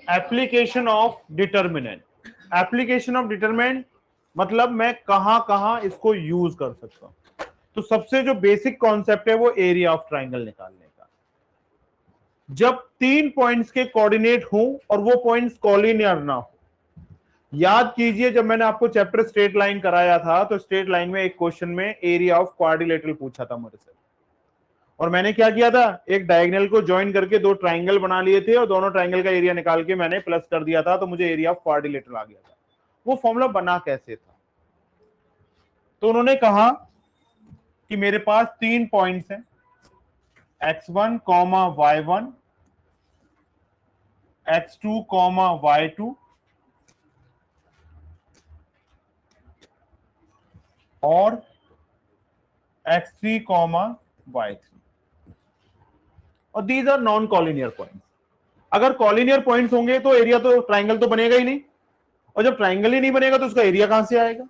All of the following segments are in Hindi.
Application of determinant. Application of determinant मतलब मैं कहां कहां इसको यूज कर सकता हूं। तो सबसे जो बेसिक कॉन्सेप्ट है वो एरिया ऑफ ट्राइंगल निकालने का। जब 3 पॉइंट्स के कोऑर्डिनेट हो और वो पॉइंट्स कॉलिनियर ना हो। याद कीजिए जब मैंने आपको चैप्टर स्ट्रेट लाइन कराया था तो स्ट्रेट लाइन में एक क्वेश्चन में एरिया ऑफ क्वाड्रिलेटरल पूछा था मुझसे, और मैंने क्या किया था, एक डायगोनल को ज्वाइन करके दो ट्राइंगल बना लिए थे और दोनों ट्राइंगल का एरिया निकाल के मैंने प्लस कर दिया था, तो मुझे एरिया ऑफ क्वाड्रिलेटरल आ गया था। वो फॉर्मूला बना कैसे था? तो उन्होंने कहा कि मेरे पास 3 पॉइंट्स हैं, x1 y1, x2 y2 और x3 y3, और these are non collinear points. अगर कॉलिनियर पॉइंट्स होंगे तो एरिया तो ट्राइंगल तो बनेगा ही नहीं, और जब ट्राइंगल ही नहीं बनेगा तो उसका एरिया कहां से आएगा?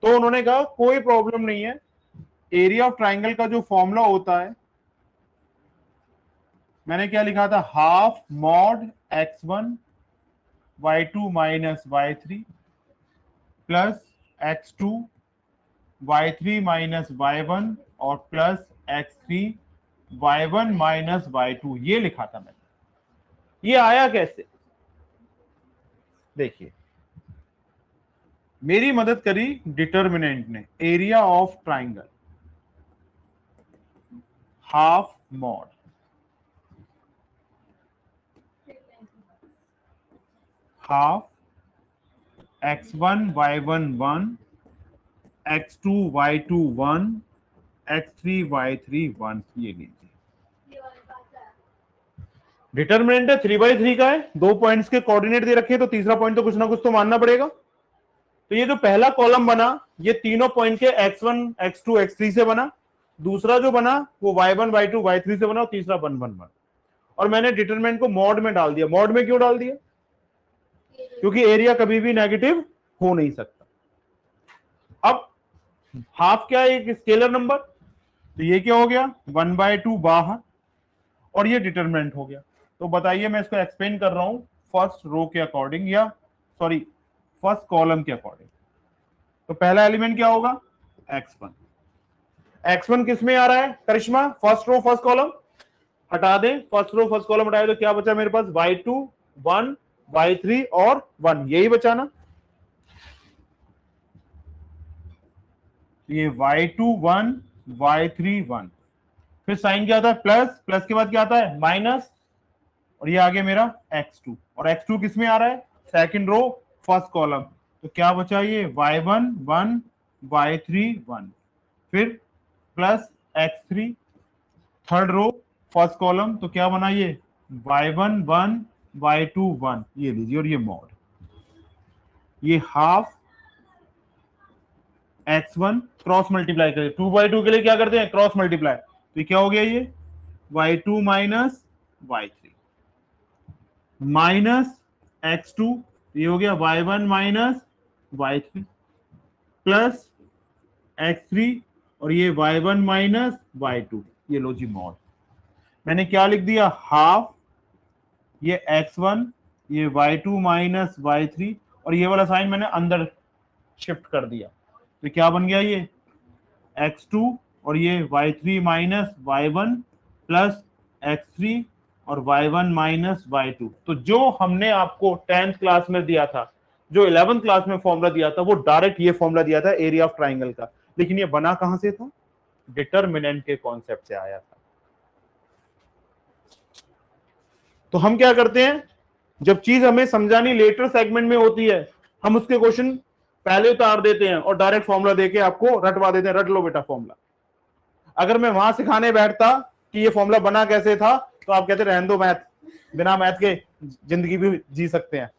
तो उन्होंने कहा कोई प्रॉब्लम नहीं है, एरिया ऑफ ट्राइंगल का जो फॉर्मूला होता है, मैंने क्या लिखा था, half mod x1 y2 minus y3 plus x2 y3 minus y1 और plus x3 y1 minus y2, ये लिखा था मैंने। ये आया कैसे? देखिए, मेरी मदद करी डिटर्मिनेंट ने, area of triangle half mod half x1 y1 1, x2 y2 1, x3 y3 1, ये लीजिए। डिटर्मिनेंट है 3/3 का है, 2 पॉइंट्स के कोऑर्डिनेट दे रखे हैं, तो तीसरा पॉइंट तो कुछ ना कुछ तो मानना पड़ेगा। तो ये जो पहला कॉलम बना ये तीनों पॉइंट के x1 x2 x3 से बना, दूसरा जो बना वो y1 y2 y3 से बना, और तीसरा 1 1 1। और मैंने डिटरमिनेंट को मॉड में डाल दिया। मॉड में क्यों डाल दिया? क्योंकि एरिया कभी भी नेगेटिव हो नहीं सकता। अब हाफ क्या है? एक स्केलर नंबर, तो ये क्या हो गया, 1/2 बाहर, और ये डिटरमिनेंट हो गया। तो बताइए, मैं इसको एक्सप्लेन कर रहा हूं फर्स्ट रो के अकॉर्डिंग, या सॉरी फर्स्ट कॉलम के अकॉर्डिंग। तो पहला एलिमेंट क्या होगा, x1। x1 किस में आ रहा है करिश्मा? फर्स्ट रो फर्स्ट कॉलम हटा दें, फर्स्ट रो फर्स्ट कॉलम हटाए तो क्या बचा मेरे पास, y2 1 y3 और 1, यही बचा ना। ये y2 1 y3 1, फिर साइन क्या आता है, प्लस, प्लस के बाद क्या आता है, माइनस, और ये आ गया मेरा x2, और x2 किस में आ रहा है, सेकंड रो फर्स्ट कॉलम। तो क्या बचा, ये y1 1 y3 1, फिर plus x3 third row first column, तो क्या बना ये y1 1 y2 1, ये लीजिए, और ये मॉड, ये हाफ x1 क्रॉस मल्टीप्लाई करें, 2/2 के लिए क्या करते हैं, क्रॉस मल्टीप्लाई, तो क्या हो गया, ये y2 minus y3 minus x2, ये हो गया y1 minus y3 plus x3, और ये y1 माइनस y2, ये लो जी मॉड। मैंने क्या लिख दिया, हाफ ये x1, ये y2 माइनस y3, और ये वाला साइन मैंने अंदर शिफ्ट कर दिया, तो क्या बन गया, ये x2 और ये y3 minus y1 plus x3 और y1 माइनस y2। तो जो हमने आपको 10th क्लास में दिया था, जो 11th क्लास में फॉर्मूला दिया था, वो डायरेक्ट ये फॉर्मूला दिया था एरिया ऑफ ट्राइंगल का, लेकिन ये बना कहां से था, डिटरमिनेंट के कॉन्सेप्ट से आया था। तो हम क्या करते हैं, जब चीज हमें समझानी लेटर सेगमेंट में होती है, हम उसके क्वेश्चन पहले उतार देते हैं और डायरेक्ट फॉर्मूला देके आपको रटवा देते हैं, रट लो बेटा फॉर्मूला। अगर मैं वहां सिखाने बैठता कि ये फॉर्मूला बना कैसे था, तो आप कहते रहने दो मैथ, बिना मैथ के जिंदगी भी जी सकते हैं।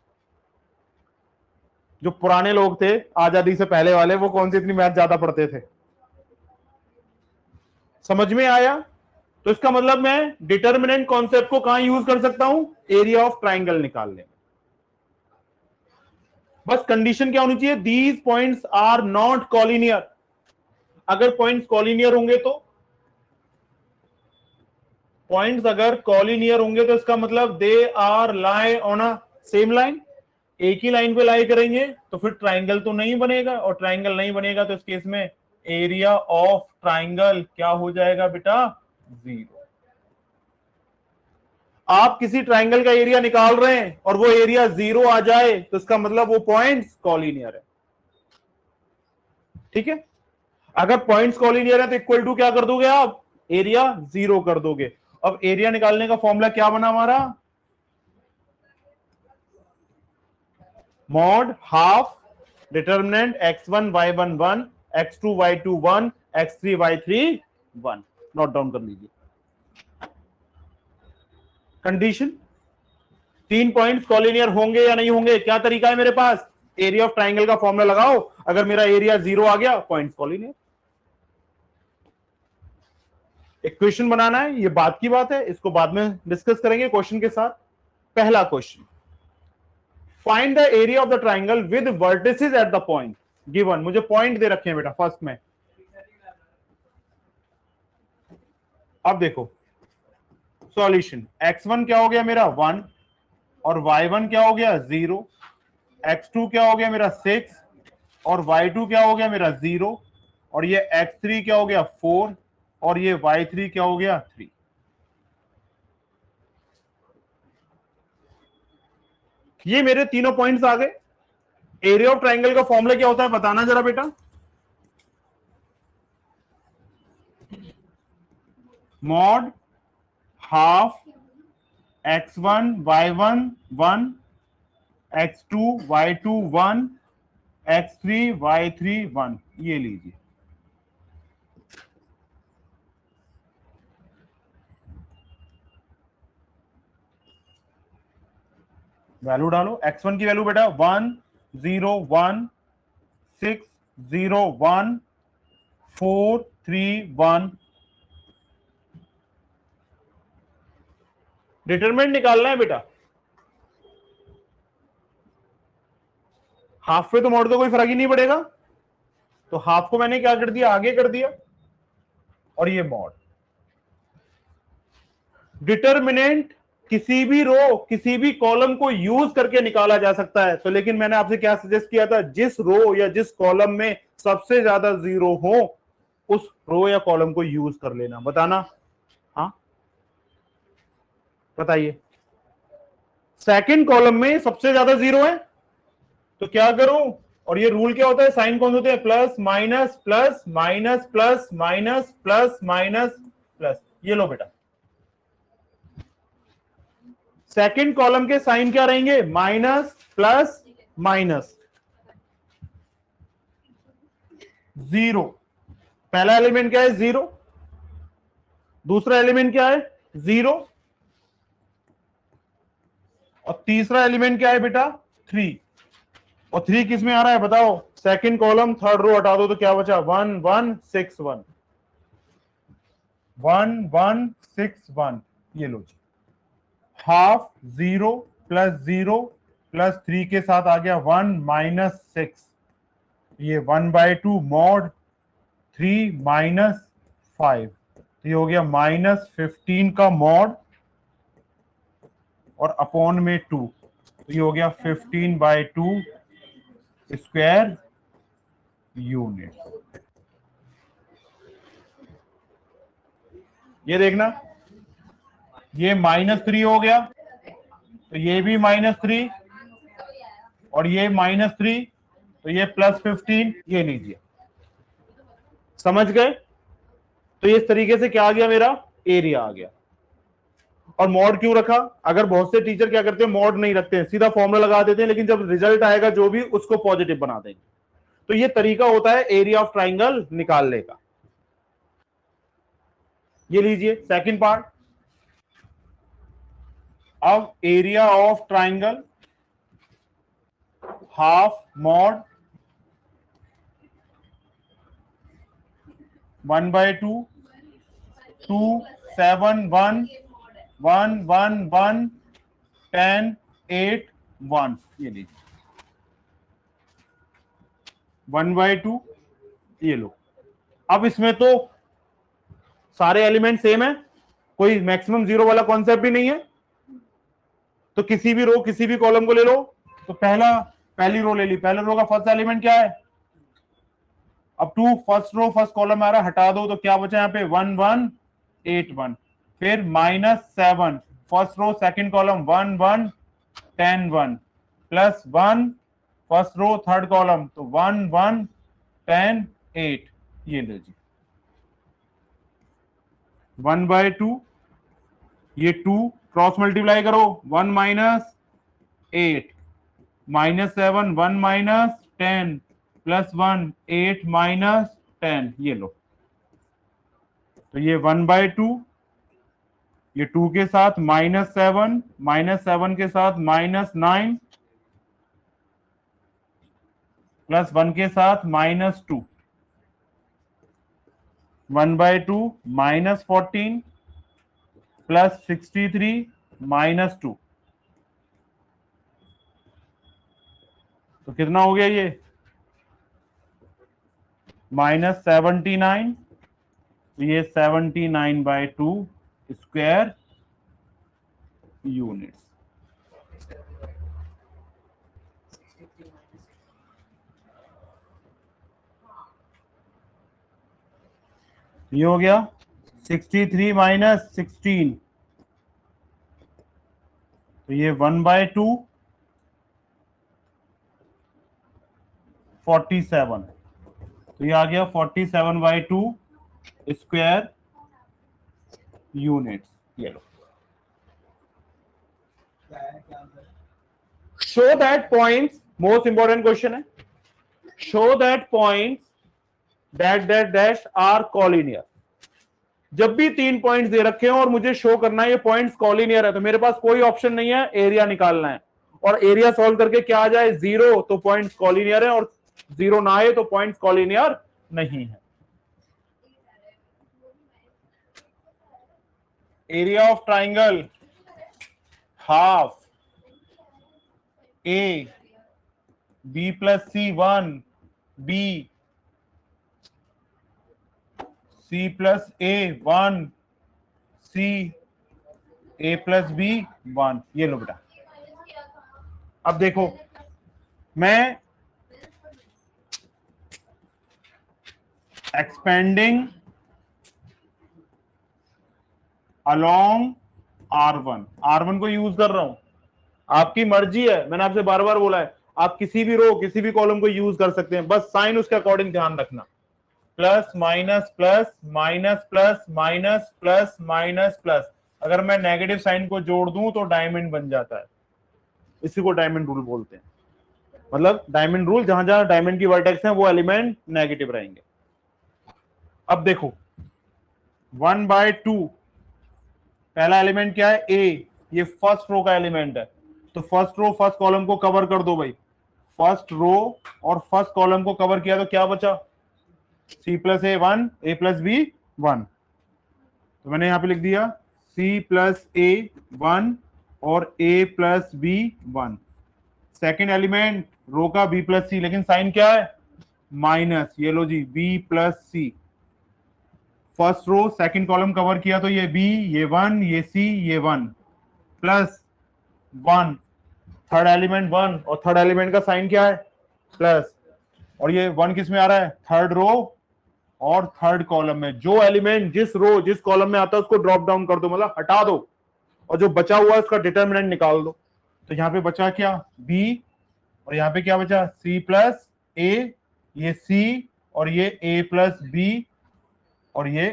जो पुराने लोग थे आजादी से पहले वाले, वो कौन सी इतनी मैथ ज्यादा पढ़ते थे। समझ में आया? तो इसका मतलब मैं डिटरमिनेंट कॉन्सेप्ट को कहां यूज कर सकता हूं, एरिया ऑफ ट्राइंगल निकालने में। बस कंडीशन क्या होनी चाहिए, these points are not collinear. अगर पॉइंट्स कॉलिनियर होंगे तो, पॉइंट्स अगर कॉलिनियर होंगे तो इसका मतलब they are lie on a same line, एक ही लाइन पे लाई करेंगे तो फिर ट्राइंगल तो नहीं बनेगा, और ट्राइंगल नहीं बनेगा तो इस केस में एरिया ऑफ ट्राइंगल क्या हो जाएगा बेटा, 0। आप किसी ट्राइंगल का एरिया निकाल रहे हैं और वो एरिया 0 आ जाए तो इसका मतलब वो पॉइंट्स कॉलिनियर है। ठीक है, अगर पॉइंट्स कॉलिनियर है तो इक्वल टू क्या कर दोगे आप, एरिया 0 कर दोगे। अब एरिया निकालने का फॉर्मूला क्या बना हमारा, mod half determinant x1 y1 1 x2 y2 1 x3 y3 1। Note down कर लीजिए कंडीशन, 3 पॉइंट्स कॉलिनियर होंगे या नहीं होंगे, क्या तरीका है मेरे पास, एरिया ऑफ ट्राइंगल का फॉर्मूला लगाओ, अगर मेरा एरिया 0 आ गया पॉइंट्स कॉलिनियर। इक्वेशन बनाना है, ये बात की बात है, इसको बाद में डिस्कस करेंगे क्वेश्चन के साथ। पहला question, find the area of the triangle with vertices at the point given. मुझे पॉइंट दे रखे हैं बेटा फर्स्ट में। अब देखो सॉल्यूशन, x1 क्या हो गया मेरा 1 और y1 क्या हो गया 0, x2 क्या हो गया मेरा 6 और y2 क्या हो गया मेरा 0, और ये x3 क्या हो गया 4 और ये y3 क्या हो गया 3। ये मेरे तीनों पॉइंट्स आ गए। एरिया ऑफ ट्राइंगल का फॉर्मूला क्या होता है बताना जरा बेटा, mod half x1 y1 1 x2 y2 1 x3 y3 1। ये लीजिए, वैल्यू डालो। x1 की वैल्यू बेटा 1 0 1 6 0 1 4 3 1। डिटरमिनेंट निकालना है बेटा, हाफ पे तो मॉड का कोई फर्क ही नहीं पड़ेगा, तो हाफ को मैंने क्या कर दिया, आगे कर दिया, और ये मॉड। डिटरमिनेंट किसी भी रो किसी भी कॉलम को यूज करके निकाला जा सकता है, तो लेकिन मैंने आपसे क्या सजेस्ट किया था, जिस रो या जिस कॉलम में सबसे ज्यादा 0 हो उस रो या कॉलम को यूज कर लेना। बताना, हाँ बताइए। सेकंड कॉलम में सबसे ज्यादा 0 है तो क्या करूं, और ये रूल क्या होता है, साइन कौन होते हैं, plus minus plus minus plus minus plus minus plus. ये लो बेटा, सेकंड कॉलम के साइन क्या रहेंगे, माइनस प्लस माइनस 0। पहला एलिमेंट क्या है 0, दूसरा एलिमेंट क्या है 0, और तीसरा एलिमेंट क्या है बेटा 3। और 3 किस में आ रहा है बताओ, सेकंड कॉलम थर्ड रो हटा दो तो क्या बचा 1 1 6 1 1 1 6 1। ये लो जी, हाफ 0 प्लस 0 प्लस 3 के साथ आ गया 1 माइनस 6, ये 1/2 मॉड 3 माइनस 5, ये हो गया माइनस 15 का मॉड और अपॉन में 2, तो ये हो गया 15/2 स्क्वायर यूनिट। ये देखना, ये -3 हो गया तो ये भी -3, और ये -3 तो ये +15। ये लीजिए, समझ गए। तो इस तरीके से क्या आ गया, मेरा एरिया आ गया। और मॉड क्यों रखा, अगर बहुत से टीचर क्या करते हैं मॉड नहीं रखते हैं, सीधा फॉर्मूला लगा देते हैं, लेकिन जब रिजल्ट आएगा जो भी उसको पॉजिटिव बना देंगे। तो ये तरीका होता है एरिया ऑफ ट्राइंगल निकालने का। ये लीजिए सेकंड पार्ट। अब area of triangle half mod 1/2 2 7 1 1 1 1 10 8 1। ये लीजिए 1/2, ये लो। अब इसमें तो सारे एलिमेंट सेम है, कोई मैक्सिमम 0 वाला कॉन्सेप्ट भी नहीं है, तो किसी भी रो किसी भी कॉलम को ले लो। तो पहली रो ले ली, पहले रो का फर्स्ट एलिमेंट क्या है? अब to first row first column आ रहा है, हटा दो तो क्या बचा यहाँ पे 1 1 8 1। फिर -7 first row second column 1 1 10 1 plus 1 first row third column तो 1 1 10 8। ये लो जी 1/2, ये 2 क्रॉस मल्टीप्लाई करो 1 -8 -7 1 -10 प्लस 1 8 -10। ये लो, तो ये 1/2, ये 2 के साथ -7 के साथ -9 प्लस 1 के साथ -2, 1/2 -14 प्लस 63 -2। तो कितना हो गया ये -79। तो ये 79/2 स्क्वायर यूनिट्स। ये हो गया 63 -16, तो ये 1/2 47। तो ये आ गया 47/2 स्क्वायर यूनिट्स। ये लो, show that points, most important question है, show that points dash dash dash are collinear. जब भी 3 पॉइंट्स दे रखे हो और मुझे शो करना है ये पॉइंट्स कॉलिनियर है, तो मेरे पास कोई ऑप्शन नहीं है, एरिया निकालना है। और एरिया सॉल्व करके क्या आ जाए 0, तो पॉइंट्स कॉलिनियर है, और 0 ना आए तो पॉइंट्स कॉलिनियर नहीं है। Area of triangle half A B plus C 1 B C plus A 1 C A plus B 1। ये लो बेटा, अब देखो मैं एक्सपेंडिंग अलोंग R1 को यूज कर रहा हूं। आपकी मर्जी है, मैंने आपसे बार बार बोला है, आप किसी भी रो किसी भी कॉलम को यूज कर सकते हैं, बस साइन उसके अकॉर्डिंग ध्यान रखना। Plus minus plus minus plus minus plus minus plus, अगर मैं नेगेटिव साइन को जोड़ दूं तो डायमंड बन जाता है, इसी को डायमंड रूल बोलते हैं। मतलब डायमंड रूल, जहां जहां डायमंड की वर्टेक्स हैं वो एलिमेंट नेगेटिव रहेंगे। अब देखो 1/2 पहला एलिमेंट क्या है ए, ये फर्स्ट रो का एलिमेंट है, तो फर्स्ट रो फर्स्ट कॉलम को कवर कर दो भाई। फर्स्ट रो और फर्स्ट कॉलम को कवर किया तो क्या बचा c plus A 1 A plus B 1। तो मैंने यहां पे लिख दिया c प्लस ए 1 और a plus B 1। Second element row का b प्लस सी, लेकिन साइन क्या है माइनस, ये लो जी b plus C. First row second column cover किया तो ये b ये 1 ये c ये 1 प्लस 1। थर्ड एलिमेंट 1 और थर्ड एलिमेंट का साइन क्या है प्लस, और ये 1 किस में आ रहा है थर्ड रो और थर्ड कॉलम में। जो एलिमेंट जिस रो जिस कॉलम में आता है उसको ड्रॉप डाउन कर दो, मतलब हटा दो, और जो बचा हुआ है उसका डिटर्मिनेंट निकाल दो। तो यहाँ पे बचा क्या b, और यहाँ पे क्या बचा c प्लस a, ये c और ये a प्लस b, और ये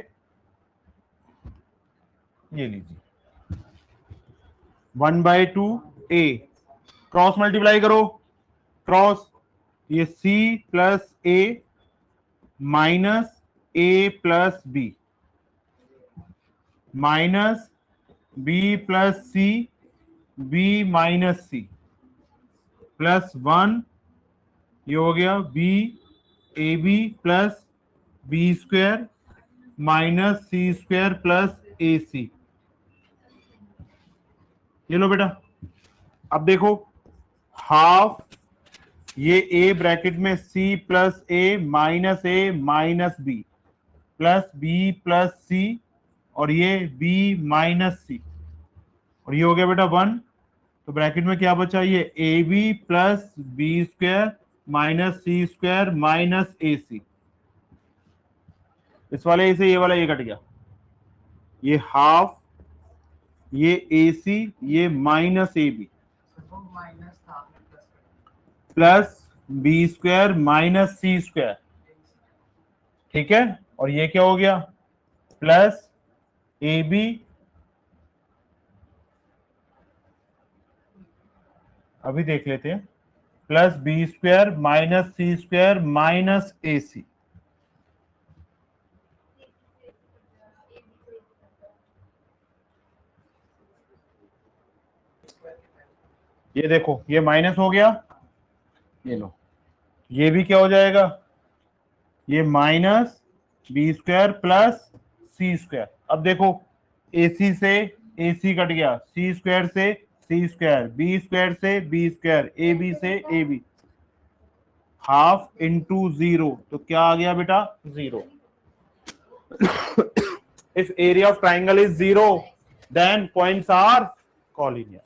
लीजिए 1/2 a। क्रॉस मल्टीप्लाई करो, क्रॉस, ये c plus a minus a plus b minus b plus c b minus c plus 1। ये हो गया b A B plus B square minus C square plus A C. ये लो बेटा, अब देखो हाफ, ये a ब्रैकेट में c plus a minus b plus b plus c, और ये b माइनस c, और ये हो गया बेटा 1 तो ब्रैकेट में क्या बचा, ये A B plus B square minus C square minus A C, इस वाले ए से ये वाला ए कट गया, ये हाफ, ये ए सी, ये minus A B plus B square minus C square, ठीक है। और ये क्या हो गया, प्लस ए बी, अभी देख लेते हैं, plus B square minus C square minus A C. ये देखो ये माइनस हो गया, ये लो, ये भी क्या हो जाएगा, ये माइनस बी स्क्वायर प्लस सी स्क्वायर। अब देखो ए सी से ए सी कट गया, सी स्क्वायर से सी स्क्वायर, बी स्क्वायर से बी स्क्वायर, ए बी से A B, half into zero, तो क्या आ गया बेटा, zero. If area of triangle is zero then points are collinear.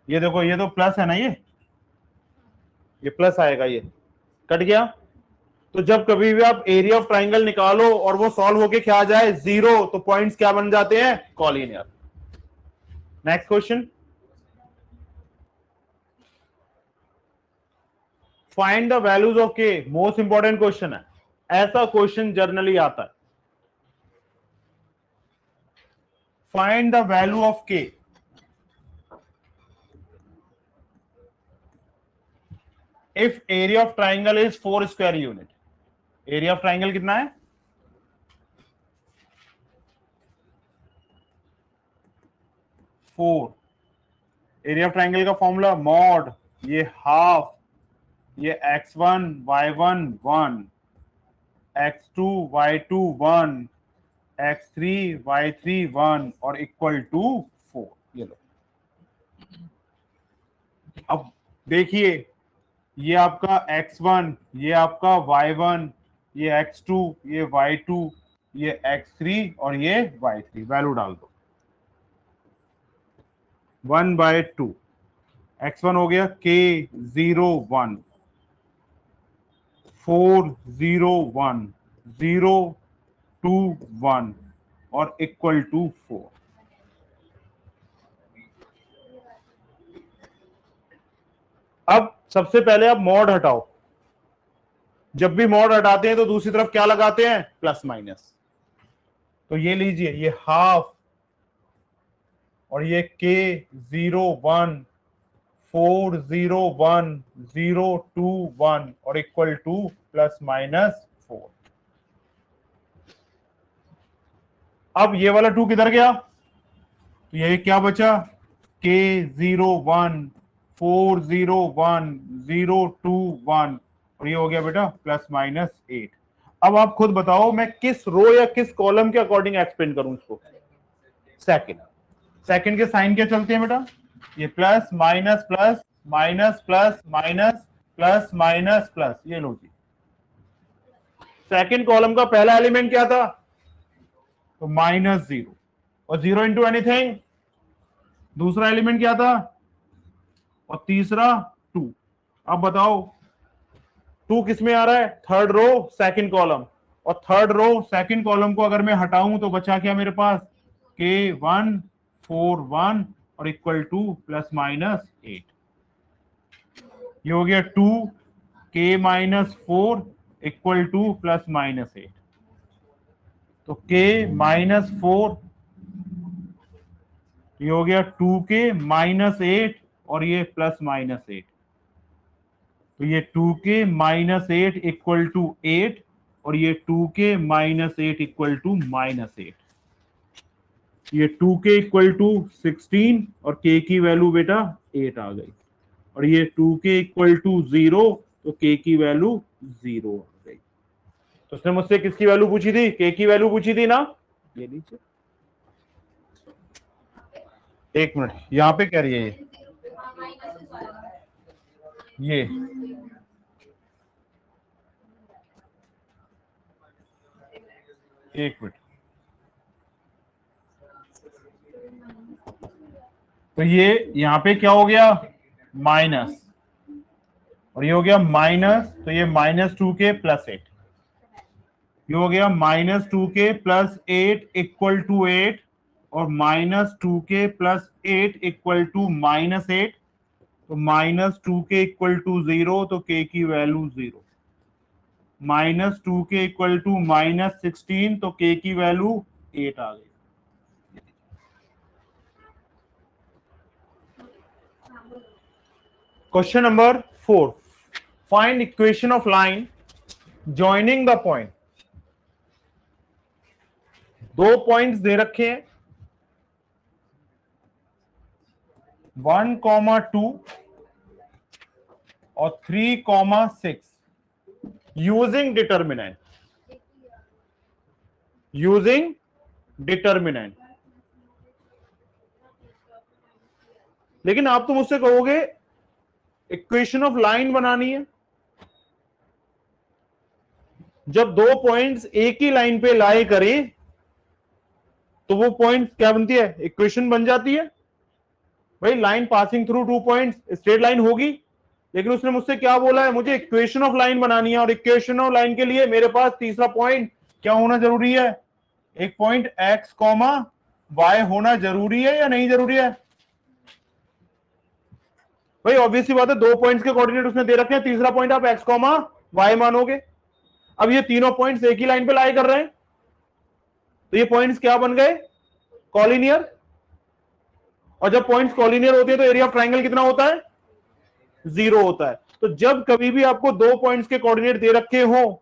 ये देखो ये तो प्लस है ना, ये प्लस आएगा, ये कट गया। तो जब कभी भी आप एरिया ऑफ ट्राइंगल निकालो और वो सॉल्व होके क्या आ जाए, जीरो, तो पॉइंट्स क्या बन जाते हैं, collinear. Next question, find the values of के, मोस्ट इंपॉर्टेंट क्वेश्चन है, ऐसा क्वेश्चन जनरली आता है। फाइंड द वैल्यू ऑफ के, if area of triangle is 4 square unit. Area of triangle कितना है, 4। एरिया ऑफ ट्राइंगल का फॉर्मूला मॉड, ये हाफ, ये x1 y1 1, x2 y2 1, x3 y3 1 और इक्वल टू 4। ये लो, अब देखिए ये आपका x1, ये आपका y1, ये x2, ये y2, ये x3 और ये y3, वैल्यू डाल दो। 1/2, x1 हो गया k 0 1, 4 0 1, 0 2 1 और इक्वल टू 4। अब सबसे पहले आप मॉड हटाओ, जब भी मॉड हटाते हैं तो दूसरी तरफ क्या लगाते हैं, प्लस माइनस। तो ये लीजिए, ये हाफ और ये के 0 1, 4 0 1, 0 2 1 और इक्वल टू प्लस माइनस 4। अब ये वाला 2 किधर गया, तो ये क्या बचा, के 0 1, 4 0 1, 0 2 1 और ये हो गया बेटा प्लस माइनस 8। अब आप खुद बताओ मैं किस रो या किस कॉलम के अकॉर्डिंग एक्सपेंड करूं इसको, सेकंड। सेकंड के साइन क्या चलते हैं बेटा, ये plus minus plus minus plus minus plus minus plus, ये लो जी। सेकंड कॉलम का पहला एलिमेंट क्या था, तो -0 और 0 इंटू एनीथिंग, दूसरा एलिमेंट क्या था और तीसरा 2। अब बताओ 2 किस में आ रहा है, थर्ड रो सेकंड कॉलम, और थर्ड रो सेकंड कॉलम को अगर मैं हटाऊं तो बचा क्या मेरे पास, k1 4 1 और इक्वल टू प्लस माइनस 8। ये हो गया 2 k minus 4 equal two plus minus 8। तो k माइनस 4, ये हो गया 2k माइनस 8 और ये प्लस माइनस 8। तो ये 2k माइनस 8 इक्वल टू 8 और ये 2k माइनस 8 इक्वल टू -8। ये 2k इक्वल टू 16 और k की वैल्यू बेटा 8 आ गई, और ये 2k इक्वल टू 0 तो k की वैल्यू 0 आ गई। तो उसने मुझसे किसकी वैल्यू पूछी थी, k की वैल्यू पूछी थी ना। ये नीचे एक मिनट, यहां पे कह रही है ये एक मिनट, तो ये यहां पे क्या हो गया माइनस, और ये हो गया माइनस, तो ये -2k + 8, ये हो गया -2k + 8 = 8, और -2k + 8 = -8, तो -2k = 0, तो k की वैल्यू 0, -2k = -16, तो k की वैल्यू 8 आ गई। Question number 4, find equation of line joining the point. दो पॉइंट्स दे रखे हैं 1,2 और 3,6 यूजिंग डिटर्मिनेंट। लेकिन आप तो मुझसे कहोगे इक्वेशन ऑफ लाइन बनानी है। जब दो पॉइंट्स एक ही लाइन पे लाई करें तो वो पॉइंट क्या बनती है, इक्वेशन बन जाती है। भाई line passing through two points straight line होगी, लेकिन उसने मुझसे क्या बोला है, मुझे इक्वेशन ऑफ लाइन बनानी है, और इक्वेशन ऑफ लाइन के लिए मेरे पास तीसरा पॉइंट क्या होना जरूरी है, एक पॉइंट x, y होना जरूरी है या नहीं जरूरी है। भाई ऑब्वियसली बात है, दो पॉइंट्स के कोऑर्डिनेट उसने दे रखे हैं, तीसरा पॉइंट आप x, y मानोगे। अब ये तीनों पॉइंट्स एक ही लाइन पे लाई कर रहे हैं, तो ये पॉइंट्स क्या बन गए, कॉलिनियर। और जब पॉइंट्स कॉलिनियर होते हैं तो एरिया ऑफ ट्राइंगल कितना होता है, 0 होता है। तो जब कभी भी आपको दो पॉइंट्स के कोऑर्डिनेट दे रखे हो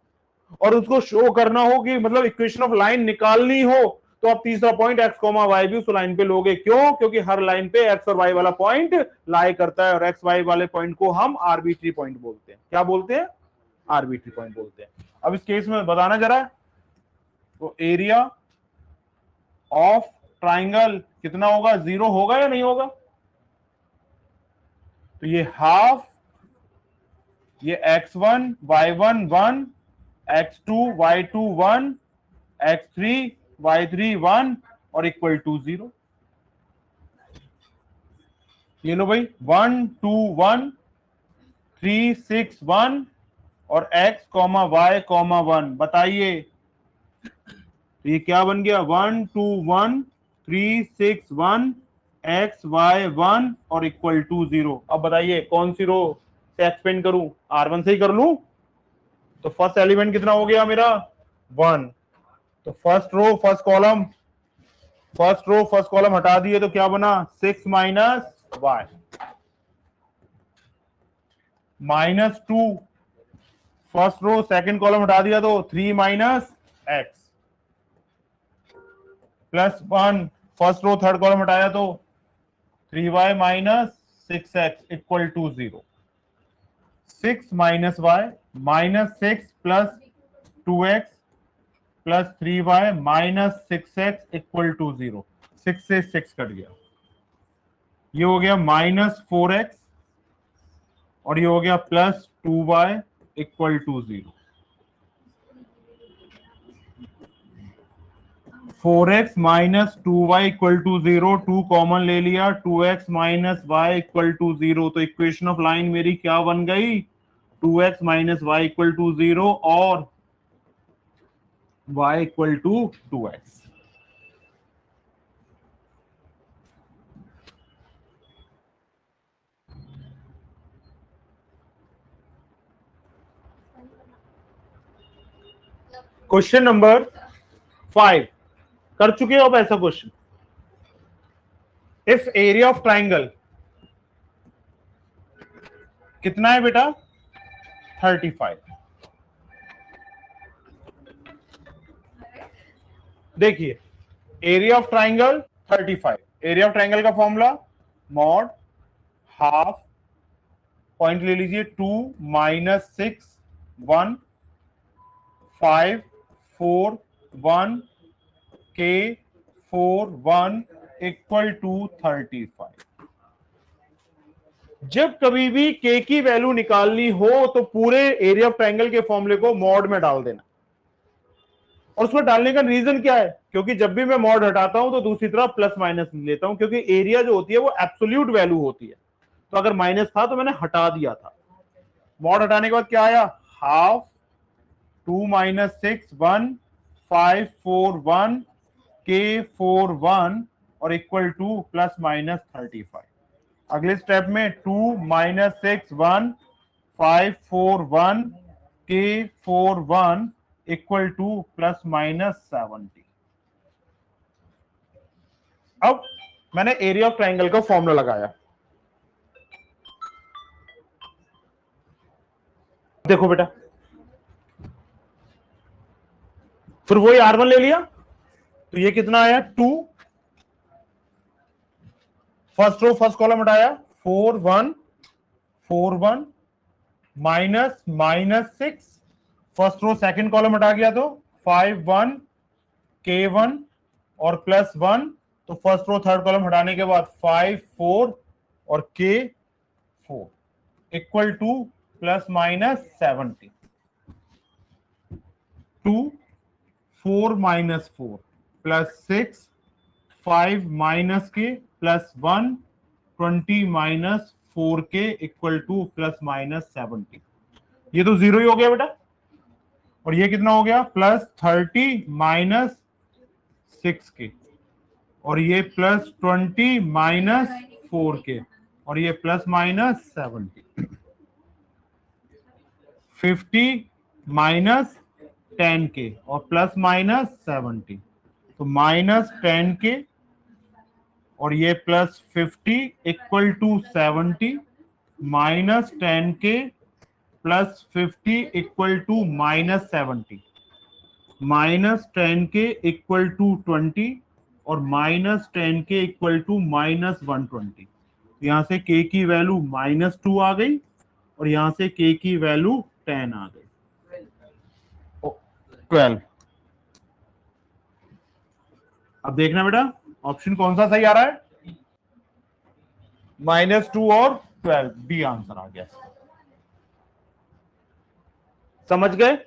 और उसको शो करना हो कि मतलब इक्वेशन ऑफ लाइन निकालनी हो, तो आप तीसरा पॉइंट x, y भी उस लाइन पे लोगे। क्यों, क्योंकि हर लाइन पे x और y वाला पॉइंट लाई करता है, और x, y वाले पॉइंट को हम आर्बिट्री पॉइंट बोलते हैं। क्या बोलते हैं, आर्बिट्री पॉइंट बोलते हैं। अब इस केस में बताना जरा, तो एरिया ऑफ ट्राइंगल कितना होगा, 0 होगा या नहीं होगा। तो ये हाफ, ये x1 y1 1, x2 y2 1, x3 y3 1 और इक्वल टू 0। ये लो भाई 1 2 1 3 6 1 और x, y, 1 बताइए, तो ये क्या बन गया, 1 2 1 3 6 1 x, y 1 और इक्वल टू 0। अब बताइए कौन सी रो से एक्सपेंड करूं, R1 से ही कर लूं। तो फर्स्ट एलिमेंट कितना हो गया मेरा 1, तो फर्स्ट रो फर्स्ट कॉलम हटा दिए तो क्या बना 6 - y -2, first row second column हटा दिया तो 3 - x +1, first row third column हटाया तो 3y - 6x equal to 0। 6 - y -6 + 2x + 3y - 6x equal to 0। 6 से 6 कट गया, ये हो गया -4x और ये हो गया +2y equal to 0। 4x - 2y equal to 0, 2 common ले लिया, 2x - y इक्वल टू 0। तो इक्वेशन ऑफ लाइन मेरी क्या बन गई, 2x - y इक्वल टू 0 और y equal to 2x। Question number 5 कर चुके हो आप ऐसा question. If area of triangle कितना है बेटा, 35। देखिए area of triangle 35, area of triangle का फॉर्मूला मॉड हाफ, पॉइंट ले लीजिए 2 - 6 1 5 4 1 k 4 1 इक्वल टू 35। जब कभी भी k की वैल्यू निकालनी हो तो पूरे एरिया ऑफ ट्राइंगल के फॉर्मूले को मॉड में डाल देना। और उसमें डालने का रीजन क्या है, क्योंकि जब भी मैं मॉड हटाता हूं तो दूसरी तरफ प्लस माइनस लेता हूं, क्योंकि एरिया जो होती है वो एब्सोल्यूट वैल्यू होती है। तो अगर माइनस था तो मैंने हटा दिया था। मॉड हटाने के बाद क्या आया, हाफ 2 माइनस 6 1 5 4 1 के 4 1 और इक्वल टू प्लस माइनस 35। अगले स्टेप में 2 माइनस 6 1 5 4 1 के 4 1 इक्वल टू प्लस माइनस 70। अब मैंने एरिया ऑफ ट्राइंगल का फॉर्मूला लगाया। देखो बेटा, फिर वही R1 ले लिया, तो ये कितना आया 2, फर्स्ट रो फर्स्ट कॉलम हटाया 4 1 4 1 minus minus 6, first row second column हटा गया तो 5 1 के 1 और प्लस 1, तो फर्स्ट रो थर्ड कॉलम हटाने के बाद 5 4 और के 4 equal two plus minus 70। 2 4 minus 4 plus 6 5 minus के प्लस 1 20 माइनस 4 के इक्वल टू प्लस माइनस 70। ये तो जीरो ही हो गया बेटा, और ये कितना हो गया प्लस 30 माइनस 6 के, और ये प्लस 20 माइनस 4 के, और ये प्लस माइनस 70। 50 माइनस 10 के और प्लस माइनस 70, तो माइनस 10 के और ये प्लस 50 इक्वल टू 70, माइनस 10 के plus 50 equal to minus 70, minus 10 के इक्वल टू 20 और माइनस 10 के इक्वल टू माइनस 120। यहां से k की वैल्यू -2 आ गई और यहां से k की वैल्यू 10 आ गई, 12। अब देखना बेटा ऑप्शन कौन सा सही आ रहा है, -2 और 12, बी आंसर आ गया। समझ गए।